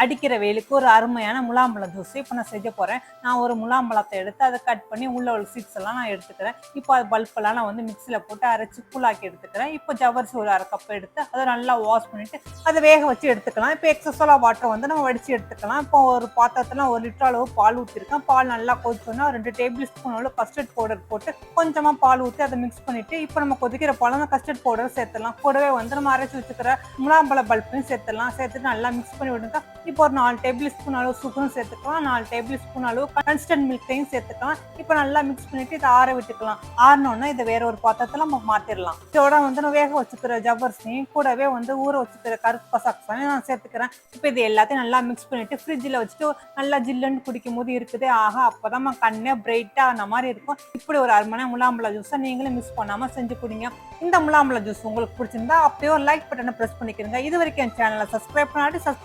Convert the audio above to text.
அடிக்கிற வெயிலுக்கு ஒரு அருமையான முலாம்பழ ஜூஸ் இப்போ நான் செய்ய போகிறேன். நான் ஒரு முலாம்பழத்தை எடுத்து அதை கட் பண்ணி உள்ள உள்ள சீட்ஸ் எல்லாம் நான் எடுத்துக்கிறேன். இப்போ அது பல்பெல்லாம் நான் வந்து மிக்சியில் போட்டு அரைச்சி கூழாக்கி எடுத்துக்கிறேன். இப்போ ஜவ்வரிசி ஒரு அரை கப் எடுத்து அதை நல்லா வாஷ் பண்ணிவிட்டு அதை வேக வச்சு எடுத்துக்கலாம். இப்போ எக்ஸஸோலா வாட்டர் வந்து நம்ம வடித்து எடுத்துக்கலாம். இப்போ ஒரு பாத்திரத்தில் 1 லிட்டர் அளவு பால் ஊற்றிருக்கேன். பால் நல்லா கொதிச்சோன்னா 2 டேபிள் ஸ்பூன் அளவு கஸ்டர்ட் பவுடர் போட்டு கொஞ்சமாக பால் ஊற்றி அதை மிக்ஸ் பண்ணிவிட்டு இப்போ நம்ம கொதிக்கிற பால் அந்த கஸ்டர்ட் பவுடர் சேர்த்துடலாம். கூடவே வந்து நம்ம அரைச்சி வச்சுக்கிற முலாம்பழ பல்பையும் சேர்த்துடலாம். சேர்த்துட்டு நல்லா மிக்ஸ் பண்ணி விடுங்க. இப்போ ஒரு 4 டேபிள் ஸ்பூன் அளவு சுகரும் சேர்த்துக்கலாம். 4 டேபிள் ஸ்பூன் அளவு கன்ஸ்டன்ட் மில்கையும் சேர்த்துக்கலாம். இப்போ நல்லா மிக்ஸ் பண்ணிட்டு இதை ஆற விட்டுக்கலாம். ஆறினோன்னா இதை வேற ஒரு பாத்திரத்தில் நம்ம மாற்றிடலாம். இதோட வந்து நான் வேக வச்சுக்கிற ஜவ்வரிசியும் கூடவே வந்து ஊற வச்சுக்கிற கருப்பு கசகசாவையும் நான் சேர்த்துக்கிறேன். இப்போ இது எல்லாத்தையும் நல்லா மிக்ஸ் பண்ணிட்டு ஃப்ரிட்ஜில் வச்சுட்டு நல்லா ஜில்லுன்னு குடிக்கும் போது இருக்குது. ஆகா, அப்போதான் நம்ம கண்ணே பிரைட்டாக ஆன மாதிரி இருக்கும். இப்படி ஒரு அருமையான முலாம்பழ ஜூஸை நீங்களும் மிஸ் பண்ணாமல் செஞ்சு குடிங்க. இந்த முலாம்பழ ஜூஸ் உங்களுக்கு பிடிச்சிருந்தா அப்படியே ஒரு லைக் பட்டனை ப்ரெஸ் பண்ணிக்கிறீங்க. இது வரைக்கும் என் சேனலை சப்ஸ்கிரைப் பண்ணாட்டி சப்ஸ்கிரைப்